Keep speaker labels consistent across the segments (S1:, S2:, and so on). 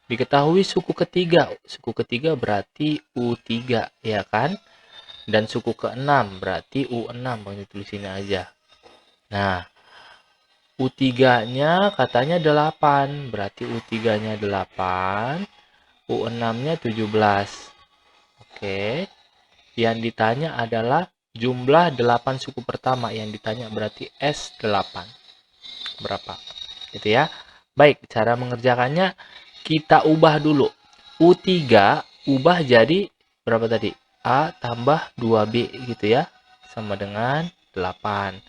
S1: Diketahui suku ketiga. Suku ketiga berarti U3, ya kan? Dan suku keenam berarti U6. Bang tulis sini aja. Nah, U3-nya katanya 8. Berarti U3-nya 8. U6-nya 17. Oke. Yang ditanya adalah jumlah 8 suku pertama. Yang ditanya berarti S8. Berapa? Gitu ya. Baik, cara mengerjakannya kita ubah dulu. U3 ubah jadi berapa tadi? A tambah 2B gitu ya. Sama dengan 8.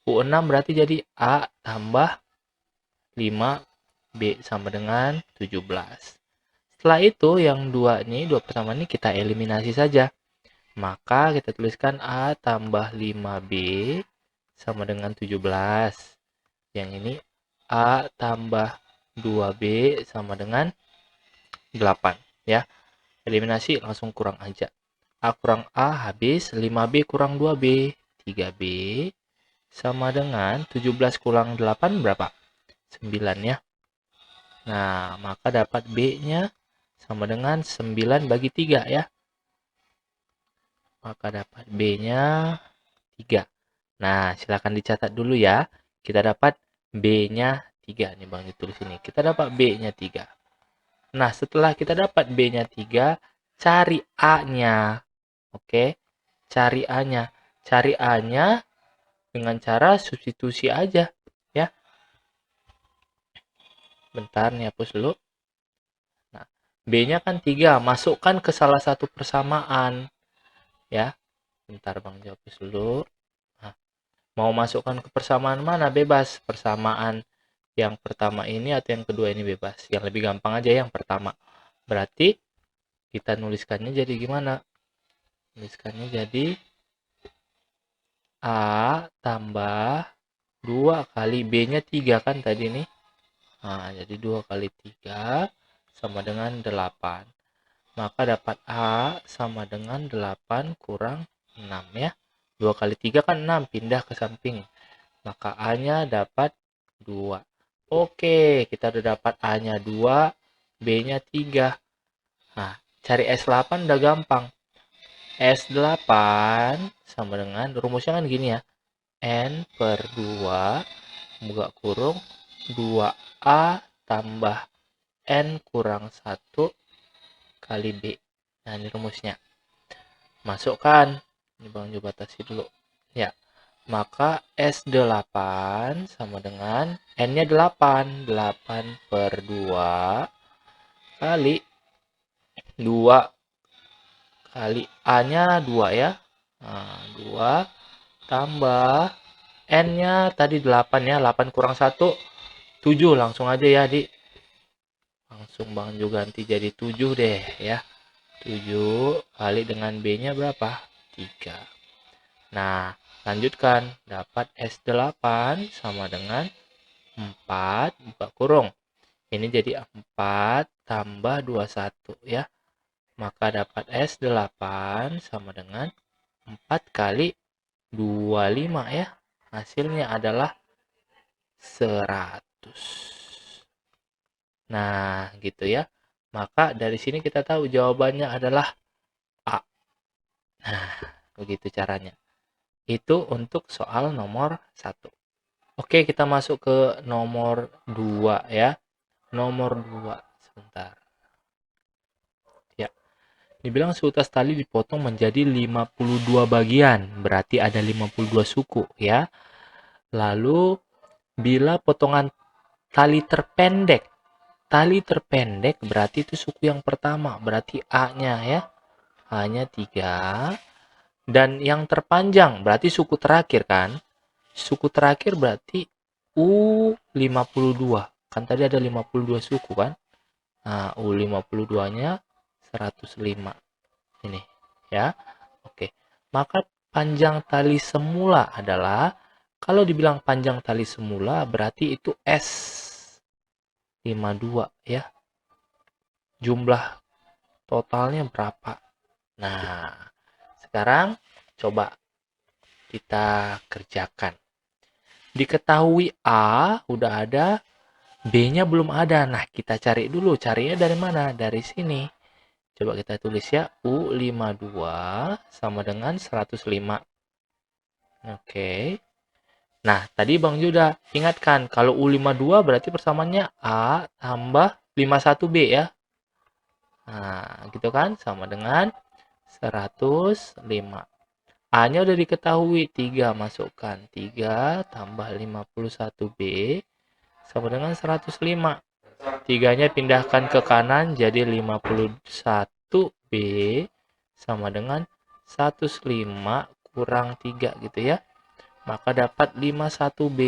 S1: U6 berarti jadi A tambah 5B sama dengan 17. Setelah itu yang dua pertama ini kita eliminasi saja. Maka kita tuliskan A tambah 5B sama dengan 17. Yang ini A tambah 2B sama dengan 8. Ya. Eliminasi langsung kurang aja. A kurang A habis, 5B kurang 2B, 3B sama dengan 17 kurang 8 berapa? 9 ya. Nah, maka dapat B-nya sama dengan 9 bagi 3 ya. Maka dapat B-nya 3. Nah, silakan dicatat dulu ya. Kita dapat B-nya 3. Nih Bang ditulis ini. Kita dapat B-nya 3. Nah, setelah kita dapat B-nya 3, cari A-nya. Oke, cari A-nya. Cari A-nya dengan cara substitusi aja. Ya, bentar nih hapus dulu. Nah, B-nya kan 3. Masukkan ke salah satu persamaan. Ya, bentar Bang hapus dulu. Nah, mau masukkan ke persamaan mana? Bebas. Persamaan yang pertama ini atau yang kedua ini bebas. Yang lebih gampang aja yang pertama. Berarti kita nuliskannya jadi gimana? Nuliskannya jadi A tambah 2 kali B-nya 3 kan tadi nih. Nah, jadi 2 kali 3 sama dengan 8. Maka dapat A sama dengan 8 kurang 6 ya. 2 kali 3 kan 6, pindah ke samping. Maka A-nya dapat 2. Oke, kita udah dapat A-nya 2, B-nya 3. Nah, cari S8 udah gampang. S8 sama dengan, rumusnya kan gini ya. N per 2, buka kurung, 2A tambah N kurang 1 kali B. Nah, ini rumusnya. Masukkan. Ini Bang coba batasi dulu. Ya, maka S8 sama dengan N-nya 8. 8 per 2 kali 2 kali A-nya 2 ya. Nah, 2 tambah N-nya tadi 8 ya. 8 kurang 1, 7. Langsung aja ya, Di. Langsung Bang juga ganti jadi 7 deh ya. 7 kali dengan B-nya berapa? 3. Nah, lanjutkan. Dapat S8 sama dengan 4, buka kurung. Ini jadi 4 tambah 21 ya. Maka dapat S8 sama dengan 4 kali 25 ya. Hasilnya adalah 100. Nah, gitu ya. Maka dari sini kita tahu jawabannya adalah A. Nah, begitu caranya. Itu untuk soal nomor 1. Oke, kita masuk ke nomor 2 ya. Nomor 2. Sebentar. Ya. Dibilang seutas tali dipotong menjadi 52 bagian. Berarti ada 52 suku ya. Lalu bila potongan tali terpendek. Tali terpendek berarti itu suku yang pertama. Berarti A-nya ya. A-nya 3. Dan yang terpanjang berarti suku terakhir kan. Suku terakhir berarti U52. Kan tadi ada 52 suku kan. Nah, U52-nya 105. Ini ya. Oke. Maka panjang tali semula adalah, kalau dibilang panjang tali semula berarti itu S52 ya. Jumlah totalnya berapa? Nah, sekarang coba kita kerjakan. Diketahui A udah ada, B-nya belum ada. Nah, kita cari dulu. Carinya dari mana? Dari sini. Coba kita tulis ya. U52 sama dengan 105. Oke. Nah, tadi Bang Juda ingatkan, kalau U52 berarti persamaannya A tambah 51B ya. Nah, gitu kan? Sama dengan 105. A-nya udah diketahui, 3 masukkan. 3 tambah 51B sama dengan 105. 3-nya pindahkan ke kanan jadi 51B sama dengan 105 kurang 3 gitu ya. Maka dapat 51B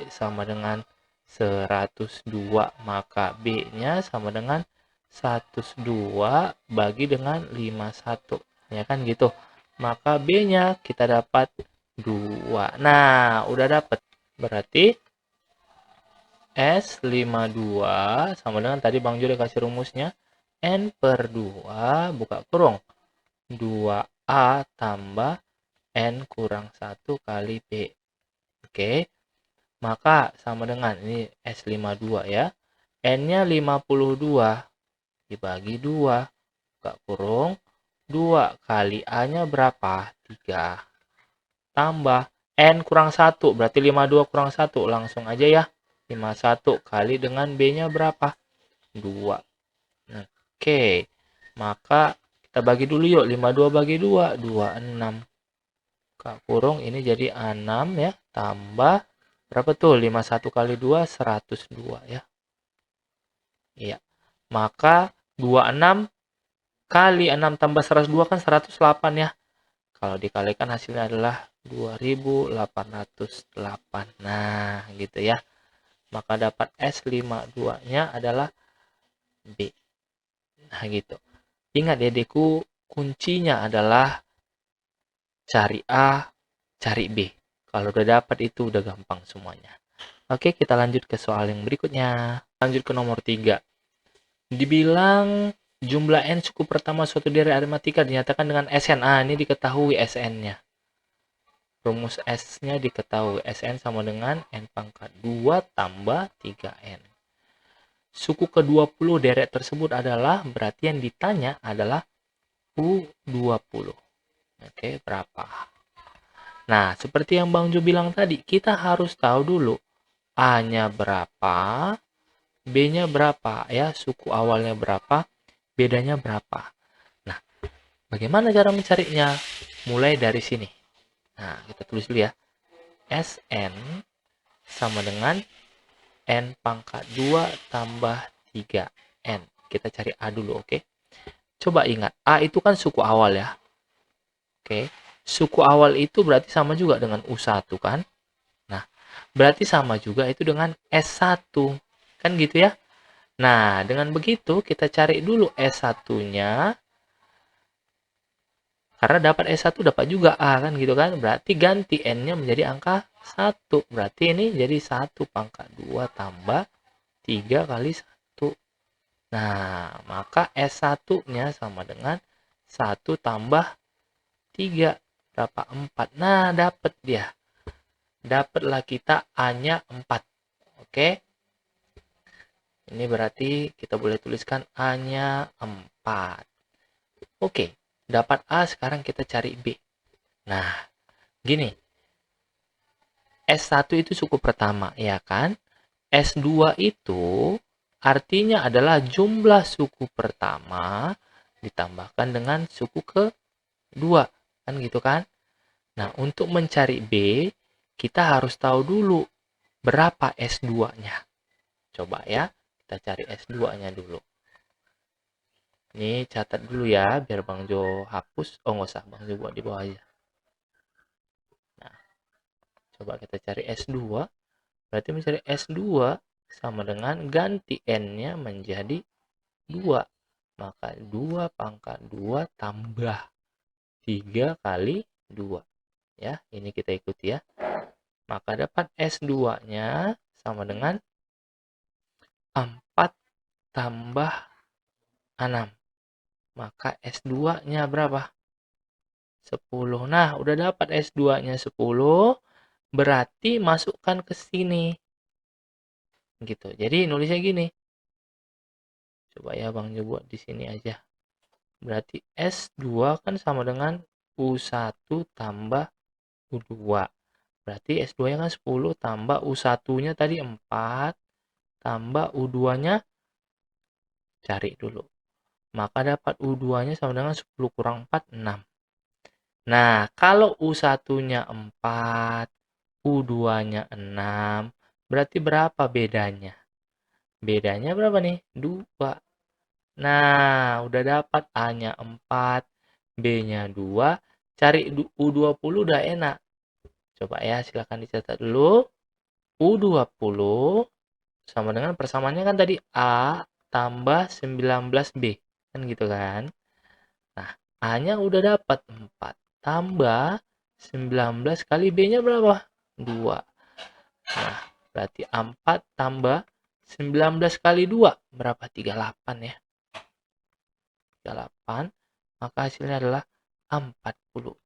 S1: sama dengan 102. Maka B-nya sama dengan 102 bagi dengan 51. Ya kan gitu. Maka B-nya kita dapat 2. Nah, udah dapat. Berarti S52 sama dengan tadi Bang Juli kasih rumusnya. N per 2 buka kurung. 2A tambah N kurang 1 kali B. Oke, maka sama dengan ini S52 ya. N-nya 52 dibagi 2. Buka kurung. 2 kali A-nya berapa? 3. Tambah N kurang 1. Berarti 52 kurang 1. Langsung aja ya. 51 kali dengan B-nya berapa? 2. Oke, maka kita bagi dulu yuk. 52 bagi 2. 26. Buka kurung ini jadi 6 ya. Tambah berapa tuh? 51 kali 2, 102 ya. Iya. Maka 26 kali 6 tambah 102 kan 108 ya. Kalau dikalikan hasilnya adalah 2808. Nah, gitu ya. Maka dapat S52-nya adalah B. Nah, gitu. Ingat ya, Deku, kuncinya adalah cari A, cari B. Kalau udah dapat itu udah gampang semuanya. Oke, kita lanjut ke soal yang berikutnya. Lanjut ke nomor 3. Dibilang jumlah N suku pertama suatu dari aritmatika dinyatakan dengan Sn. Ini diketahui Sn-nya. Rumus S-nya diketahui. Sn sama dengan N pangkat 2 tambah 3N. Suku ke-20 deret tersebut adalah, berarti yang ditanya adalah U20. Oke, berapa? Nah, seperti yang Bang Jo bilang tadi, kita harus tahu dulu A-nya berapa, B-nya berapa, ya, suku awalnya berapa, bedanya berapa. Nah, bagaimana cara mencarinya? Mulai dari sini. Nah, kita tulis dulu ya. Sn sama dengan N pangkat 2 tambah 3N. Kita cari A dulu, oke? Coba ingat, A itu kan suku awal ya. Oke, suku awal itu berarti sama juga dengan U1 kan? Nah, berarti sama juga itu dengan S1. Kan gitu ya? Nah, dengan begitu kita cari dulu S1-nya. Karena dapat S1 dapat juga A kan gitu kan. Berarti ganti N-nya menjadi angka 1. Berarti ini jadi 1 pangkat 2 tambah 3 kali 1. Nah, maka S1-nya sama dengan 1 tambah 3. Berapa? 4. Nah, dapat dia. Dapatlah kita A-nya 4. Oke. Ini berarti kita boleh tuliskan A-nya 4. Oke. Dapat A, sekarang kita cari B. Nah, gini. S1 itu suku pertama, ya kan? S2 itu artinya adalah jumlah suku pertama ditambahkan dengan suku kedua. Kan gitu kan? Nah, untuk mencari B, kita harus tahu dulu berapa S2-nya. Coba ya, kita cari S2-nya dulu. Ini catat dulu ya, biar Bang Jo hapus. Oh, nggak usah, Bang Jo buat di bawah aja. Nah, coba kita cari S2. Berarti mencari S2 sama dengan ganti N-nya menjadi 2. Maka 2 pangkat 2 tambah 3 kali 2. Ya, ini kita ikuti ya. Maka dapat S2-nya sama dengan 4 tambah 6. Maka S2-nya berapa? 10. Nah, udah dapat S2-nya 10. Berarti masukkan ke sini. Gitu. Jadi nulisnya gini. Coba ya Bang Jo buat di sini aja. Berarti S2 kan sama dengan U1 tambah U2. Berarti S2-nya kan 10 tambah U1-nya tadi 4 tambah U2-nya cari dulu. Maka dapat U2-nya sama dengan 10 kurang 4, 6. Nah, kalau U1-nya 4, U2-nya 6, berarti berapa bedanya? Bedanya berapa nih? 2. Nah, udah dapat A-nya 4, B-nya 2, cari U20 udah enak. Coba ya, silahkan dicatat dulu. U20 sama dengan persamaannya kan tadi A tambah 19B. Kan gitu kan? Nah, A-nya udah dapat 4 tambah 19 kali B-nya berapa? 2. Nah, berarti 4 tambah 19 kali 2 berapa? 38 ya. 38, maka hasilnya adalah 42.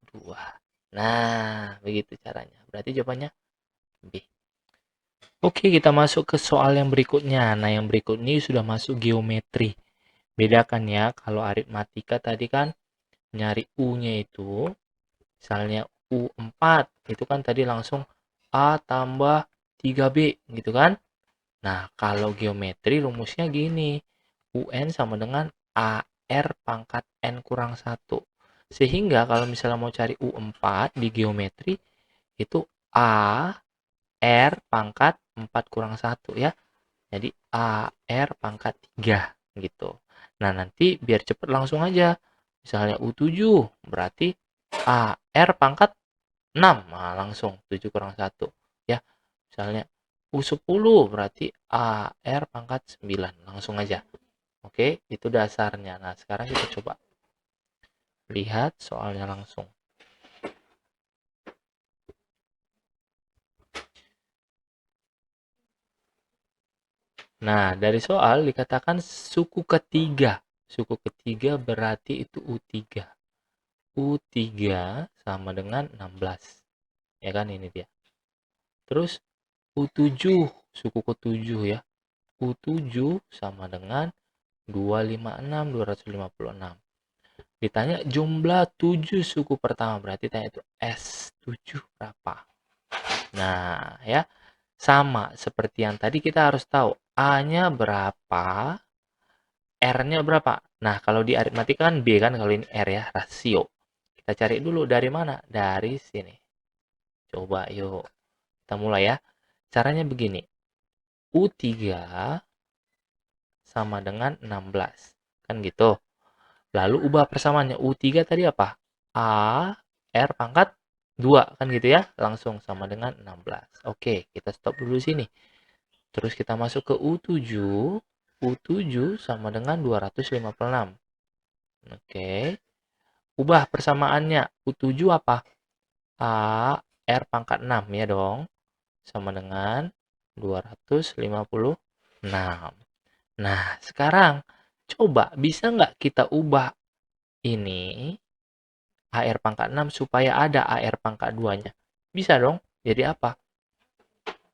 S1: Nah, begitu caranya. Berarti jawabannya B. Oke, kita masuk ke soal yang berikutnya. Nah, yang berikut ini sudah masuk geometri. Bedakan ya, kalau aritmatika tadi kan nyari U-nya itu, misalnya U4, itu kan tadi langsung A tambah 3B, gitu kan? Nah, kalau geometri rumusnya gini. UN sama dengan AR pangkat N kurang 1. Sehingga kalau misalnya mau cari U4 di geometri, itu A R pangkat 4 kurang 1 ya. Jadi AR pangkat 3 gitu. Nah, nanti biar cepet langsung aja. Misalnya U7 berarti AR pangkat 6. Nah, langsung 7 kurang 1 ya. Misalnya U10 berarti AR pangkat 9. Langsung aja. Oke, itu dasarnya. Nah, sekarang kita coba lihat soalnya langsung. Nah, dari soal dikatakan suku ketiga. Suku ketiga berarti itu U3. U3 sama dengan 16. Ya kan, ini dia. Terus U7, suku ke-7 ya. U7 sama dengan 256, 256. Ditanya jumlah 7 suku pertama, berarti tanya itu S7 berapa. Nah, ya. Sama seperti yang tadi kita harus tahu A-nya berapa, R-nya berapa. Nah, kalau di aritmatika kan B kan, kalau ini R ya, rasio. Kita cari dulu dari mana? Dari sini. Coba yuk. Kita mulai ya. Caranya begini. U3 sama dengan 16. Kan gitu. Lalu ubah persamaannya. U3 tadi apa? A, R pangkat 2. Kan gitu ya. Langsung sama dengan 16. Oke, kita stop dulu sini. Terus kita masuk ke U7. U7 sama dengan 256. Oke. Ubah persamaannya. U7 apa? A, R pangkat 6 ya dong. Sama dengan 256. Nah, sekarang coba bisa nggak kita ubah ini AR pangkat 6 supaya ada AR pangkat 2-nya? Bisa dong. Jadi apa?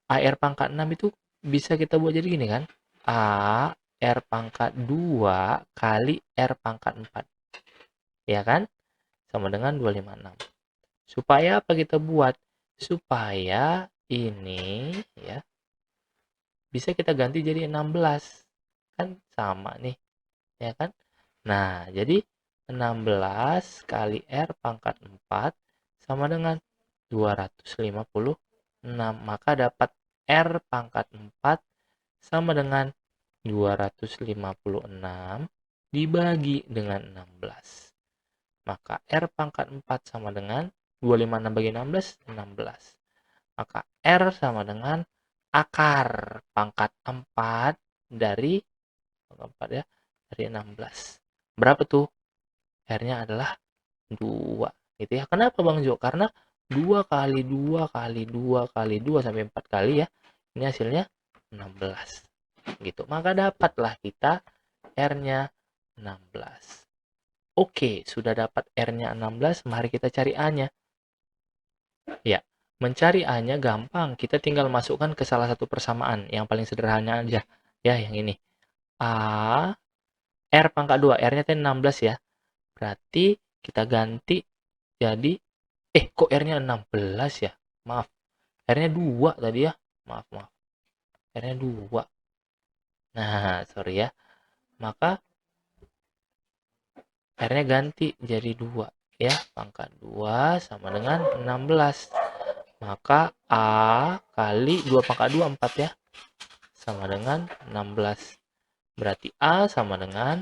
S1: AR pangkat 6 itu bisa kita buat jadi gini kan? A R pangkat 2 kali R pangkat 4. Ya kan? Sama dengan 256. Supaya apa kita buat? Supaya ini ya bisa kita ganti jadi 16. Kan sama nih. Ya kan? Nah, jadi 16 kali R pangkat 4 sama dengan 256. Maka dapat R pangkat 4 sama dengan 256 dibagi dengan 16. Maka R pangkat 4 sama dengan 256 bagi 16, 16. Maka R sama dengan akar pangkat 4 dari 4 ya, dari 16. Berapa tuh? R-nya adalah 2. Gitu ya. Kenapa Bang Jo? Karena 2 kali 2 kali 2 kali 2 sampai 4 kali ya. Ini hasilnya 16. Gitu. Maka dapatlah kita R-nya 16. Oke, sudah dapat R-nya 16, mari kita cari A-nya. Ya, Mencari A-nya gampang, kita tinggal masukkan ke salah satu persamaan, yang paling sederhana aja. Ya, yang ini. A, R pangkat 2, R-nya tadi 16 ya. Berarti kita ganti jadi, kok R-nya 16 ya? Maaf, R-nya 2 tadi ya. Maaf. R-nya 2. Nah, sorry ya. Maka R-nya ganti jadi 2. Ya, pangkat 2 sama dengan 16. Maka A kali 2 pangkat 2, 4 ya. Sama dengan 16. Berarti A sama dengan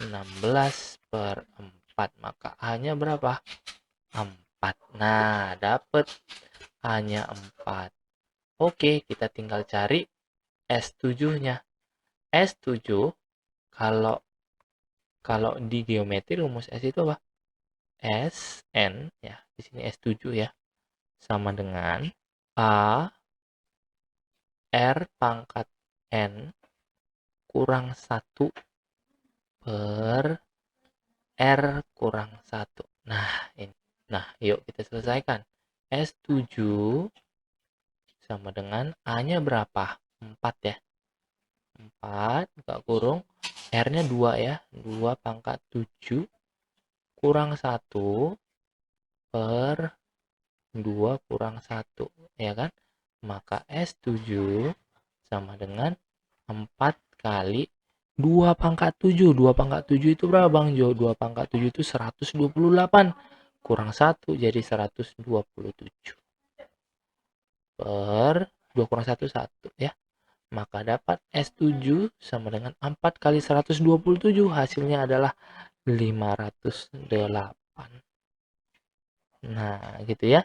S1: 16 per 4. Maka A-nya berapa? 4. Nah, dapat A-nya 4. Oke, kita tinggal cari S7-nya. S7 kalau di geometri rumus S itu apa? Sn ya, di sini S7 ya. Sama dengan A R pangkat N kurang 1 per R kurang 1. Nah, ini. Nah, yuk kita selesaikan. S7 sama dengan A-nya berapa? 4 ya. 4, buka kurung. R-nya 2 ya. 2 pangkat 7 kurang 1 per 2 kurang 1. Ya kan? Maka S7 sama dengan 4 kali 2 pangkat 7. 2 pangkat 7 itu berapa Bang Jo? 2 pangkat 7 itu 128. Kurang 1 jadi 127. Per 2 kurang 1, 1 ya. Maka dapat S7 sama dengan 4 kali 127. Hasilnya adalah 508. Nah, gitu ya.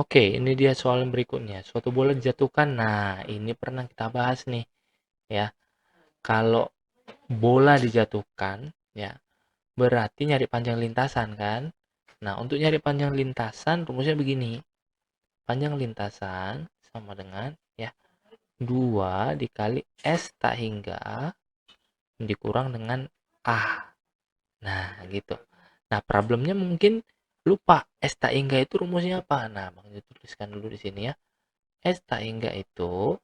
S1: Oke, ini dia soal berikutnya. Suatu bola dijatuhkan. Nah, ini pernah kita bahas nih. Ya, kalau bola dijatuhkan, ya, berarti nyari panjang lintasan kan? Nah, untuk nyari panjang lintasan rumusnya begini. Panjang lintasan sama dengan ya 2 dikali S tak hingga dikurang dengan A. Nah, gitu. Nah, problemnya mungkin lupa S tak hingga itu rumusnya apa? Nah, Bang tuliskan dulu di sini ya. S tak hingga itu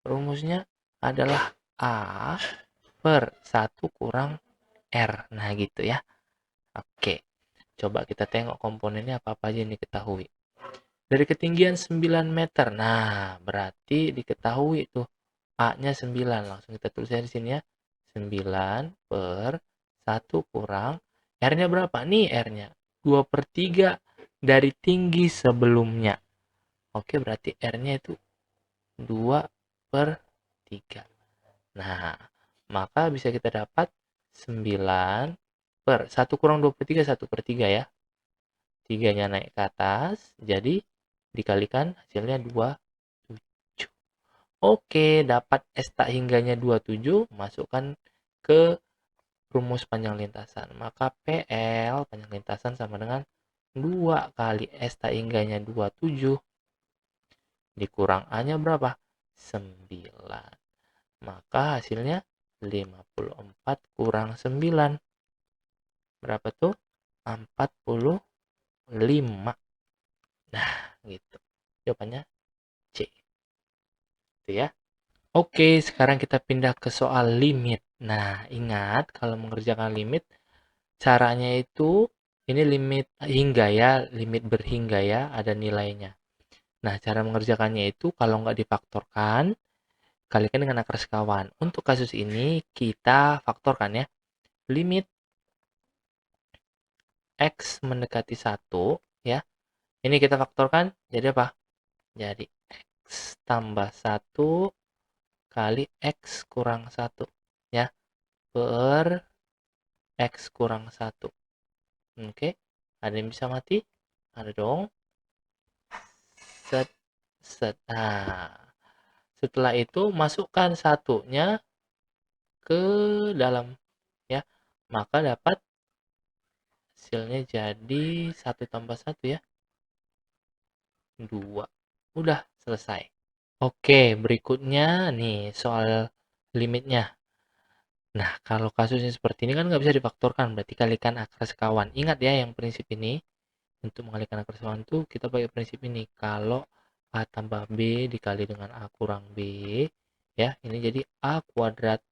S1: rumusnya adalah A per 1 kurang R. Nah, gitu ya. Oke. Coba kita tengok komponennya apa-apa aja yang diketahui. Dari ketinggian 9 meter. Nah, berarti diketahui tuh A-nya 9. Langsung kita tulis di sini ya. 9 per 1 kurang R-nya berapa? Nih R-nya. 2 per 3 dari tinggi sebelumnya. Oke, berarti R-nya itu 2 per 3. Nah, maka bisa kita dapat 9 per 1 kurang 2 per 3, 1 per 3 ya. 3-nya naik ke atas, jadi dikalikan hasilnya 27. Oke, dapat S tak hingganya 27, masukkan ke rumus panjang lintasan. Maka PL panjang lintasan sama dengan 2 kali S tak hingganya 27 dikurang A-nya berapa? 9. Maka hasilnya 54 kurang 9. Berapa tuh? 45. Nah, gitu. Jawabannya C. Itu ya. Oke, sekarang kita pindah ke soal limit. Nah, ingat kalau mengerjakan limit, caranya itu, ini limit hingga ya, limit berhingga ya, ada nilainya. Nah, cara mengerjakannya itu kalau nggak difaktorkan, kalikan dengan akar sekawan. Untuk kasus ini, kita faktorkan ya. Limit X mendekati 1, ya. Ini kita faktorkan, jadi apa? Jadi X tambah 1 kali X kurang 1 ya per X kurang 1. Oke, ada yang bisa mati? Ada dong. Set, set. Nah, setelah itu masukkan satunya ke dalam ya. Maka dapat hasilnya jadi 1 tambah 1 ya. 2. Udah selesai. Oke, berikutnya nih soal limitnya. Nah, kalau kasusnya seperti ini kan nggak bisa difaktorkan, berarti kalikan akar sekawan. Ingat ya yang prinsip ini, Untuk mengalihkan akar sekawan itu kita pakai prinsip ini. Kalau A tambah B dikali dengan A kurang B, ya, ini jadi A kuadrat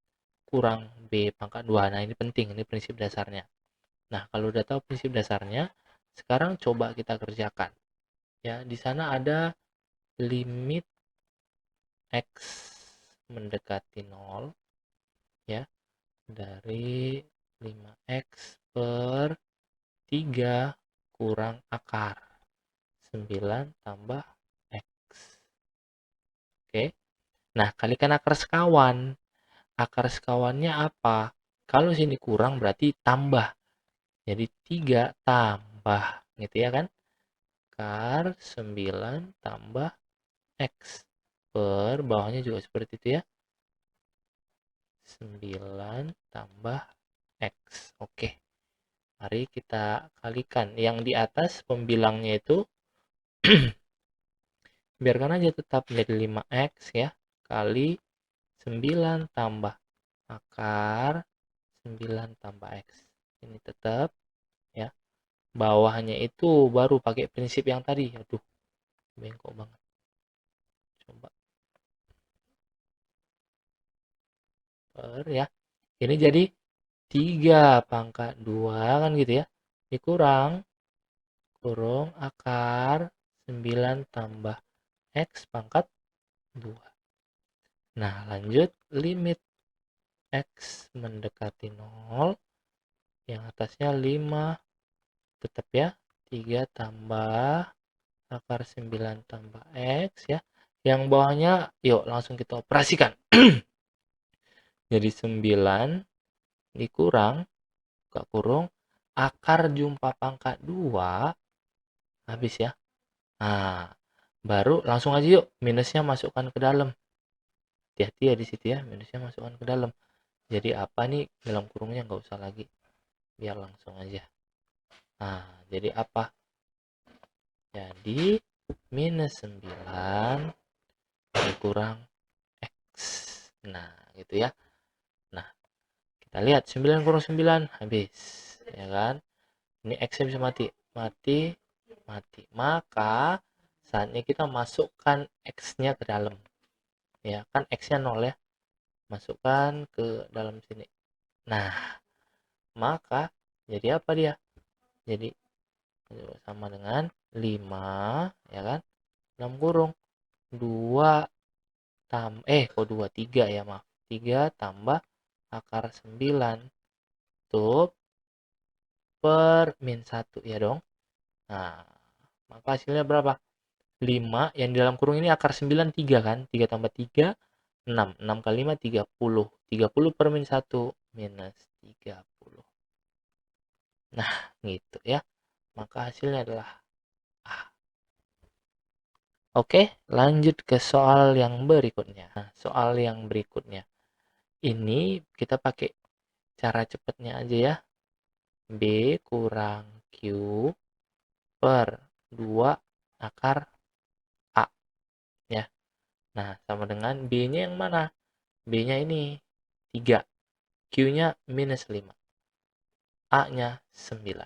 S1: kurang B pangkat 2. Nah, ini penting, ini prinsip dasarnya. Nah, kalau udah tahu prinsip dasarnya, sekarang coba kita kerjakan. Ya, di sana ada limit X mendekati 0, ya, dari 5X per 3 kurang akar 9 tambah X. Oke. Nah, kalikan akar sekawan. Akar sekawannya apa? Kalau sini kurang berarti tambah. Jadi 3 tambah. Gitu ya kan? Akar 9 tambah X. Per bawahnya juga seperti itu ya. 9 tambah X. Oke. Mari kita kalikan. Yang di atas pembilangnya itu biarkan aja tetap menjadi 5X ya. Kali 9 tambah akar 9 tambah X. Ini tetap ya. Bawahnya itu baru pakai prinsip yang tadi. Aduh, bengkok banget. Coba. Per ya. Ini jadi 3 pangkat 2 kan gitu ya. Dikurang kurung akar 9 tambah X pangkat 2. Nah, lanjut limit X mendekati 0. Yang atasnya 5. Tetap ya. 3 tambah akar 9 tambah X ya. Yang bawahnya yuk langsung kita operasikan. Jadi 9 dikurang, buka kurung, akar jumpa pangkat 2, habis ya. Nah, baru langsung aja yuk, minusnya masukkan ke dalam. Hati-hati ya di situ ya, minusnya masukkan ke dalam. Jadi apa nih, dalam kurungnya nggak usah lagi. Biar langsung aja. Nah, jadi apa? Jadi, minus 9 dikurang X. Nah, gitu ya. Nah, kita lihat 9 kurang 9 habis, ya kan? Ini X-nya bisa mati. Mati, mati. Maka saatnya kita masukkan X-nya ke dalam. Ya, kan X-nya 0 ya. Masukkan ke dalam sini. Nah, maka jadi apa dia? Jadi sama dengan 5, ya kan? 6 kurung 2 kok 2 3 ya, maaf. 3 tambah akar 9 tuh per min 1 ya dong. Nah, maka hasilnya berapa? 5 yang di dalam kurung ini akar 9 3 kan? 3 tambah 3 6. 6 kali 5 30. 30 per min 1 minus 30. Nah, gitu ya. Maka hasilnya adalah A. Oke, lanjut ke soal yang berikutnya. Nah, soal yang berikutnya. Ini kita pakai cara cepatnya aja ya. B kurang Q per 2 akar A. Ya. Nah, sama dengan B-nya yang mana? B-nya ini 3. Q-nya minus 5. A-nya 9.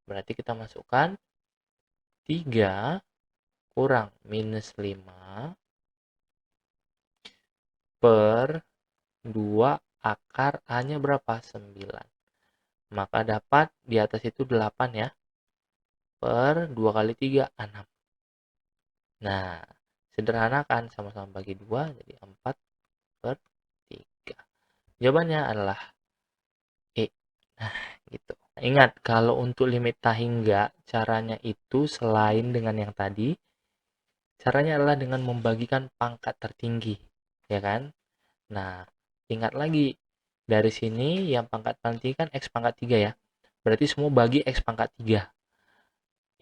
S1: Berarti kita masukkan 3 kurang minus 5 per 2 akar A-nya berapa? 9. Maka dapat di atas itu 8 ya. Per 2 kali 3, 6. Nah, sederhanakan sama-sama bagi 2, jadi 4 per 3. Jawabannya adalah E. Nah, gitu. Ingat, kalau untuk limit tak hingga, caranya itu selain dengan yang tadi, caranya adalah dengan membagikan pangkat tertinggi, ya kan? Nah, ingat lagi, dari sini yang pangkat paling tinggi kan X pangkat 3 ya. Berarti semua bagi X pangkat 3.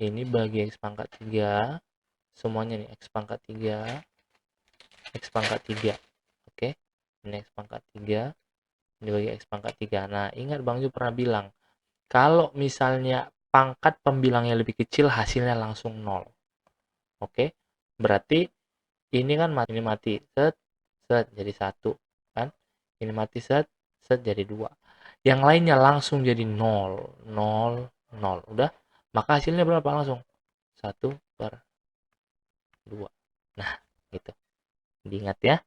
S1: Ini bagi X pangkat 3, semuanya nih X pangkat 3, X pangkat 3. Oke, ini X pangkat 3, ini bagi X pangkat 3. Nah, ingat Bang Ju pernah bilang, kalau misalnya pangkat pembilangnya lebih kecil, hasilnya langsung 0. Oke, berarti ini kan mati, ini mati, set, set, jadi 1. Kan? Ini mati, set, set, jadi 2. Yang lainnya langsung jadi 0, 0, 0. Udah, Maka hasilnya berapa langsung? 1/2. Nah, gitu. Diingat ya.